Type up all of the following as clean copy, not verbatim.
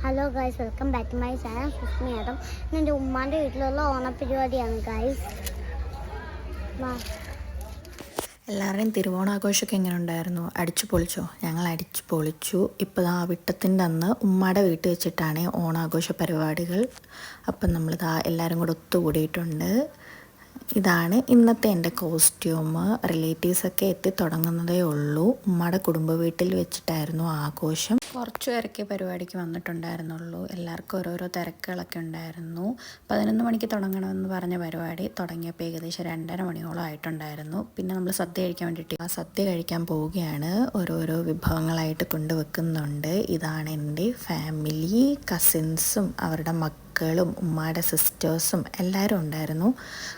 Hello guys, welcome back to my channel Susmi Adam. എൻ്റെ ഉമ്മാൻ്റെ വീട്ടിലുള്ള ഓണപ്പരിപാടിയാണ് ഗൈസ്. എല്ലാവരുടെയും തിരുവോണാഘോഷമൊക്കെ എങ്ങനെ ഉണ്ടായിരുന്നു? അടിച്ചു പൊളിച്ചോ? ഞങ്ങൾ അടിച്ചു പൊളിച്ചു. ഇപ്പോൾ വിട്ടത്തിൻ്റെ അന്ന് ഉമ്മയുടെ വീട്ടിൽ വെച്ചിട്ടാണ് ഓണാഘോഷ പരിപാടികൾ. അപ്പം നമ്മളിതാ എല്ലാവരും കൂടെ ഒത്തുകൂടിയിട്ടുണ്ട്. ഇതാണ് ഇന്നത്തെ എൻ്റെ കോസ്റ്റ്യൂം. റിലേറ്റീവ്സൊക്കെ എത്തി തുടങ്ങുന്നതേ ഉള്ളൂ. ഉമ്മയുടെ കുടുംബ വീട്ടിൽ വെച്ചിട്ടായിരുന്നു ആഘോഷം. കുറച്ച് പേരൊക്കെ പരിപാടിക്ക് വന്നിട്ടുണ്ടായിരുന്നുള്ളൂ. എല്ലാവർക്കും ഓരോരോ തിരക്കുകളൊക്കെ ഉണ്ടായിരുന്നു. 11 മണിക്ക് തുടങ്ങണമെന്ന് പറഞ്ഞ പരിപാടി തുടങ്ങിയപ്പോൾ ഏകദേശം 2:30 മണിയോളം ആയിട്ടുണ്ടായിരുന്നു. പിന്നെ നമ്മൾ സദ്യ കഴിക്കാൻ വേണ്ടിയിട്ട് ആ സദ്യ കഴിക്കാൻ പോവുകയാണ്. ഓരോരോ വിഭവങ്ങളായിട്ട് കൊണ്ടുവെക്കുന്നുണ്ട്. ഇതാണ് എൻ്റെ ഫാമിലി, കസിൻസും അവരുടെ മക്കളും ഉമ്മയുടെ സിസ്റ്റേഴ്സും എല്ലാവരും ഉണ്ടായിരുന്നു.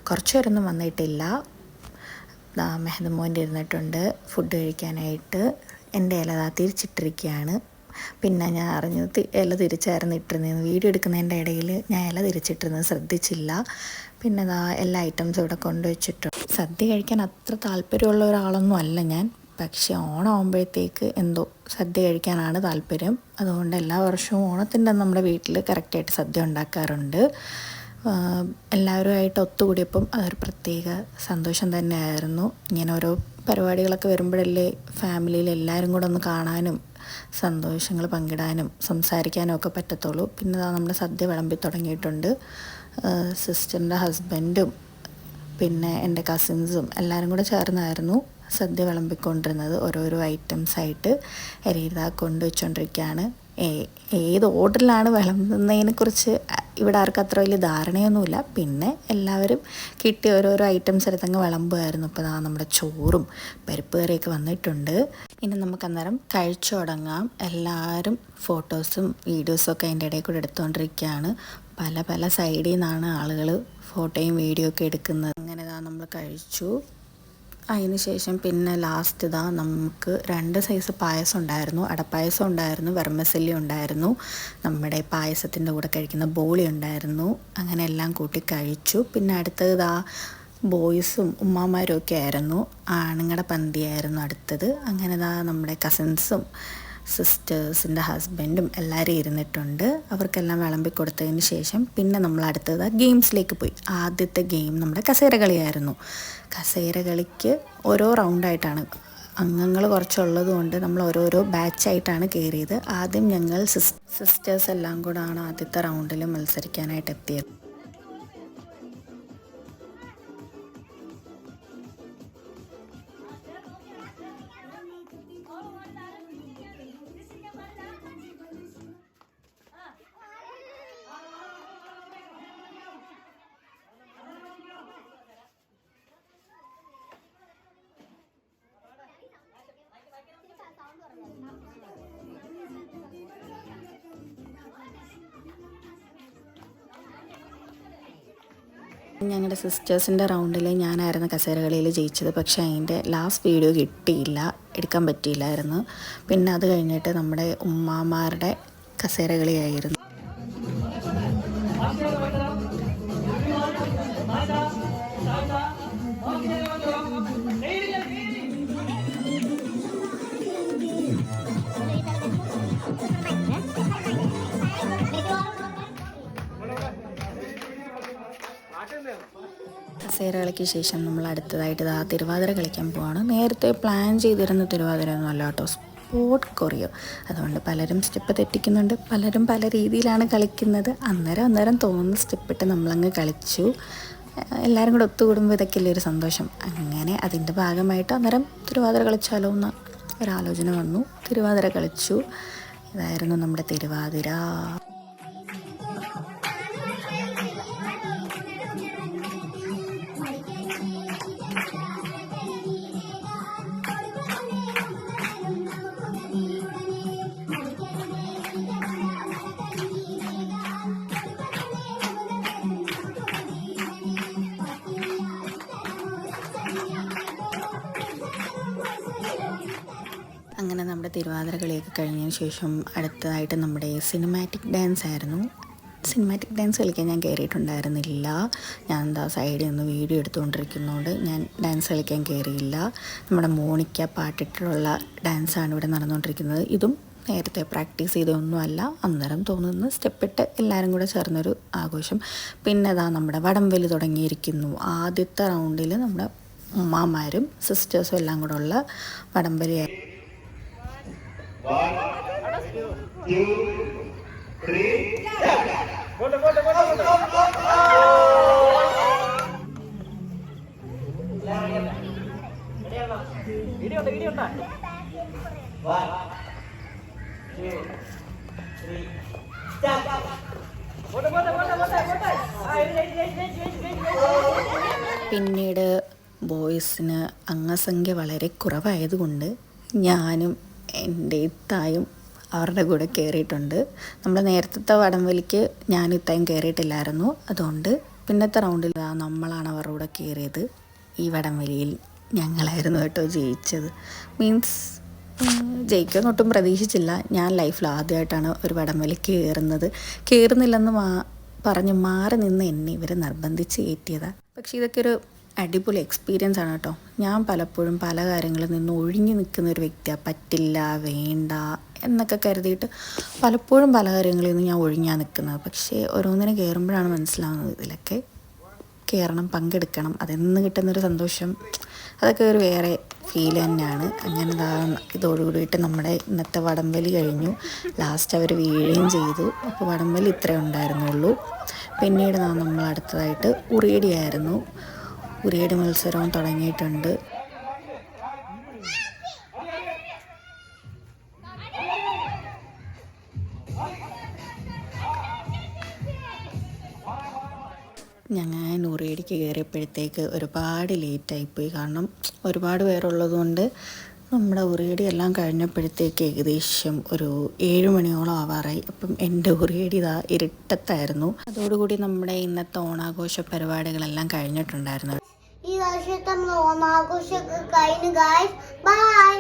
കുറച്ച് പേരൊന്നും വന്നിട്ടില്ല. മെഹദ് മോൻ്റെ ഇരുന്നിട്ടുണ്ട് ഫുഡ് കഴിക്കാനായിട്ട്. എൻ്റെ ഇല തിരിച്ചിട്ടിരിക്കുകയാണ്. പിന്നെ ഞാൻ അറിഞ്ഞത് ഇല തിരിച്ചായിരുന്നു ഇട്ടിരുന്നത്. വീഡിയോ എടുക്കുന്നതിൻ്റെ ഇടയിൽ ഞാൻ ഇല തിരിച്ചിട്ടിരുന്നത് ശ്രദ്ധിച്ചില്ല. പിന്നെ എല്ലാ ഐറ്റംസും ഇവിടെ കൊണ്ടുവച്ചിട്ടുണ്ട്. സദ്യ കഴിക്കാൻ അത്ര താല്പര്യമുള്ള ഒരാളൊന്നും അല്ല ഞാൻ. പക്ഷേ ഓണമാകുമ്പോഴത്തേക്ക് എന്തോ സദ്യ കഴിക്കാനാണ് താല്പര്യം. അതുകൊണ്ട് എല്ലാ വർഷവും ഓണത്തിൻ്റെ നമ്മുടെ വീട്ടിൽ കറക്റ്റായിട്ട് സദ്യ ഉണ്ടാക്കാറുണ്ട്. എല്ലാവരുമായിട്ട് ഒത്തുകൂടിയപ്പം അതൊരു പ്രത്യേക സന്തോഷം തന്നെയായിരുന്നു. ഇങ്ങനെ ഓരോ പരിപാടികളൊക്കെ വരുമ്പോഴല്ലേ ഫാമിലിയിൽ എല്ലാവരും കൂടെ ഒന്ന് കാണാനും സന്തോഷങ്ങൾ പങ്കിടാനും സംസാരിക്കാനും ഒക്കെ പറ്റത്തുള്ളൂ. പിന്നെ നമ്മുടെ സദ്യ വിളമ്പി തുടങ്ങിയിട്ടുണ്ട്. സിസ്റ്ററിൻ്റെ ഹസ്ബൻഡും പിന്നെ എൻ്റെ കസിൻസും എല്ലാവരും കൂടെ ചേർന്നായിരുന്നു സദ്യ വിളമ്പിക്കൊണ്ടിരുന്നത്. ഓരോരോ ഐറ്റംസായിട്ട് എരിതാ കൊണ്ടുവച്ചുകൊണ്ടിരിക്കുകയാണ്. ഏത് ഓർഡറിലാണ് വിളമ്പുന്നതിനെക്കുറിച്ച് ഇവിടെ ആർക്കും അത്ര വലിയ ധാരണയൊന്നുമില്ല. പിന്നെ എല്ലാവരും കിട്ടിയ ഓരോരോ ഐറ്റംസ് എടുത്തങ്ങ് വിളമ്പുമായിരുന്നു. ഇപ്പോൾ നമ്മുടെ ചോറും പരിപ്പ് കറിയൊക്കെ വന്നിട്ടുണ്ട്. ഇനി നമുക്ക് അന്നേരം കഴിച്ചു തുടങ്ങാം. എല്ലാവരും ഫോട്ടോസും വീഡിയോസും ഒക്കെ അതിൻ്റെ ഇടയിൽ കൂടെ എടുത്തുകൊണ്ടിരിക്കുകയാണ്. പല പല സൈഡിൽ നിന്നാണ് ആളുകൾ ഫോട്ടോയും വീഡിയോ ഒക്കെ എടുക്കുന്നത്. അങ്ങനെ നമ്മൾ കഴിച്ചു. അതിന് ശേഷം പിന്നെ ലാസ്റ്റ് നമുക്ക് 2 സൈസ് പായസം ഉണ്ടായിരുന്നു. അടപ്പായസം ഉണ്ടായിരുന്നു, വെർമസല്ലി ഉണ്ടായിരുന്നു, നമ്മുടെ പായസത്തിൻ്റെ കൂടെ കഴിക്കുന്ന ബോളി ഉണ്ടായിരുന്നു. അങ്ങനെ എല്ലാം കൂട്ടി കഴിച്ചു. പിന്നെ അടുത്തത് ബോയ്സും ഉമ്മാമാരും ഒക്കെ ആയിരുന്നു. ആണുങ്ങളുടെ പന്തിയായിരുന്നു അടുത്തത്. അങ്ങനെ നമ്മുടെ കസിൻസും സിസ്റ്റേഴ്സിൻ്റെ ഹസ്ബൻഡും എല്ലാവരും ഇരുന്നിട്ടുണ്ട്. അവർക്കെല്ലാം വിളമ്പി കൊടുത്തതിന് ശേഷം പിന്നെ നമ്മൾ അടുത്തത് ഗെയിംസിലേക്ക് പോയി. ആദ്യത്തെ ഗെയിം നമ്മുടെ കസേര കളിയായിരുന്നു. കസേര കളിക്ക് ഓരോ റൗണ്ടായിട്ടാണ്, അംഗങ്ങൾ കുറച്ചുള്ളത് കൊണ്ട് നമ്മൾ ഓരോരോ ബാച്ചായിട്ടാണ് കയറിയത്. ആദ്യം ഞങ്ങൾ സിസ്റ്റേഴ്സ് എല്ലാം കൂടാണ് ആദ്യത്തെ റൗണ്ടിൽ മത്സരിക്കാനായിട്ട് എത്തിയത്. ഞങ്ങളുടെ സിസ്റ്റേഴ്സിൻ്റെ റൗണ്ടിൽ ഞാനായിരുന്നു കസേര കളിയിൽ ജയിച്ചത്. പക്ഷേ അതിൻ്റെ ലാസ്റ്റ് വീഡിയോ കിട്ടിയില്ല, എടുക്കാൻ പറ്റിയില്ലായിരുന്നു. പിന്നെ അത് കഴിഞ്ഞിട്ട് നമ്മുടെ ഉമ്മാമാരുടെ കസേര കളിയായിരുന്നു. കസേര കളിക്ക് ശേഷം നമ്മൾ അടുത്തതായിട്ട് തിരുവാതിര കളിക്കാൻ പോവാണ്. നേരത്തെ പ്ലാൻ ചെയ്തിരുന്ന തിരുവാതിര ഒന്നും അല്ല കേട്ടോ, സ്പോട്ട് കൊറിയോ. അതുകൊണ്ട് പലരും സ്റ്റെപ്പ് തെറ്റിക്കുന്നുണ്ട്, പലരും പല രീതിയിലാണ് കളിക്കുന്നത്. അന്നേരം തോന്നുന്ന സ്റ്റെപ്പിട്ട് നമ്മളങ്ങ് കളിച്ചു. എല്ലാവരും കൂടെ ഒത്തുകൂടുമ്പോൾ ഇതൊക്കെയല്ലേ ഒരു സന്തോഷം. അങ്ങനെ അതിൻ്റെ ഭാഗമായിട്ട് അന്നേരം തിരുവാതിര കളിച്ചാലോ എന്ന ഒരാലോചന വന്നു. തിരുവാതിര കളിച്ചു. ഇതായിരുന്നു നമ്മുടെ തിരുവാതിര. അങ്ങനെ നമ്മുടെ തിരുവാതിര കളിയൊക്കെ കഴിഞ്ഞതിന് ശേഷം അടുത്തതായിട്ട് നമ്മുടെ സിനിമാറ്റിക് ഡാൻസ് ആയിരുന്നു. സിനിമാറ്റിക് ഡാൻസ് കളിക്കാൻ ഞാൻ കയറിയിട്ടുണ്ടായിരുന്നില്ല. ഞാൻ സൈഡിൽ നിന്ന് വീഡിയോ എടുത്തുകൊണ്ടിരിക്കുന്നതുകൊണ്ട് ഞാൻ ഡാൻസ് കളിക്കാൻ കയറിയില്ല. നമ്മുടെ മോണിക്ക പാട്ടിട്ടുള്ള ഡാൻസാണ് ഇവിടെ നടന്നുകൊണ്ടിരിക്കുന്നത്. ഇതും നേരത്തെ പ്രാക്ടീസ് ചെയ്തൊന്നുമല്ല, അന്നേരം തോന്നുന്ന സ്റ്റെപ്പിട്ട് എല്ലാവരും കൂടെ ചേർന്നൊരു ആഘോഷം. പിന്നെ അതാ നമ്മുടെ വടംവലി തുടങ്ങിയിരിക്കുന്നു. ആദ്യത്തെ റൗണ്ടിൽ നമ്മുടെ ഉമ്മാമാരും സിസ്റ്റേഴ്സും എല്ലാം കൂടെ ഉള്ള വടംവലി. പിന്നീട് ബോയ്സിന് അംഗസംഖ്യ വളരെ കുറവായതുകൊണ്ട് ഞാനും എൻ്റെ ഇത്തായും അവരുടെ കൂടെ കയറിയിട്ടുണ്ട്. നമ്മൾ നേരത്തെ വടംവലിക്ക് ഞാനും ഇത്തായും കയറിയിട്ടില്ലായിരുന്നു. അതുകൊണ്ട് പിന്നത്തെ റൗണ്ടിൽ നമ്മളാണ് അവരുടെ കൂടെ കയറിയത്. ഈ വടംവലിയിൽ ഞങ്ങളായിരുന്നു കേട്ടോ ജയിച്ചത്. മീൻസ് ജയിക്കുമെന്ന് ഒട്ടും പ്രതീക്ഷിച്ചില്ല. ഞാൻ ലൈഫിൽ ആദ്യമായിട്ടാണ് ഒരു വടംവലി കയറുന്നില്ലെന്ന് പറഞ്ഞ് മാറി നിന്ന് എന്നെ ഇവർ നിർബന്ധിച്ച് കയറ്റിയതാണ്. പക്ഷേ ഇതൊക്കെ ഒരു അടിപൊളി എക്സ്പീരിയൻസ് ആണ് കേട്ടോ. ഞാൻ പലപ്പോഴും പല കാര്യങ്ങളിൽ നിന്ന് ഒഴിഞ്ഞു നിൽക്കുന്ന ഒരു വ്യക്തിയാണ്. പറ്റില്ല, വേണ്ട എന്നൊക്കെ കരുതിയിട്ട് പലപ്പോഴും പല കാര്യങ്ങളിൽ നിന്ന് ഞാൻ ഒഴിഞ്ഞാണ് നിൽക്കുന്നത്. പക്ഷേ ഓരോന്നിനെ കയറുമ്പോഴാണ് മനസ്സിലാവുന്നത് ഇതിലൊക്കെ കയറണം, പങ്കെടുക്കണം, അതെന്ന് കിട്ടുന്നൊരു സന്തോഷം, അതൊക്കെ ഒരു വേറെ ഫീൽ തന്നെയാണ്. അങ്ങനെ ഇതോടുകൂടിയിട്ട് നമ്മുടെ ഇന്നത്തെ വടംവലി കഴിഞ്ഞു. ലാസ്റ്റ് അവർ വീഴുകയും ചെയ്തു. അപ്പോൾ വടംവലി ഇത്രയേ ഉണ്ടായിരുന്നുള്ളൂ. പിന്നീട് നമ്മൾ അടുത്തതായിട്ട് ഉറിയടിയായിരുന്നു. ഉറിയടി മത്സരവും തുടങ്ങിയിട്ടുണ്ട്. ഞാൻ ഉറിയടിക്ക് കയറിയപ്പോഴത്തേക്ക് ഒരുപാട് ലേറ്റായിപ്പോയി. കാരണം ഒരുപാട് പേരുള്ളതുകൊണ്ട് നമ്മുടെ ഉറിയടി എല്ലാം കഴിഞ്ഞപ്പോഴത്തേക്ക് ഏകദേശം ഒരു 7 മണിയോളം ആവാറായി. അപ്പം എൻ്റെ ഉറിയടി ഇരുട്ടത്തായിരുന്നു. അതോടുകൂടി നമ്മുടെ ഇന്നത്തെ ഓണാഘോഷ പരിപാടികളെല്ലാം കഴിഞ്ഞിട്ടുണ്ടായിരുന്നു. ഈ വർഷത്തെ ഓണാഘോഷമൊക്കെ കഴിഞ്ഞു ഗായ്സ്. ബൈ.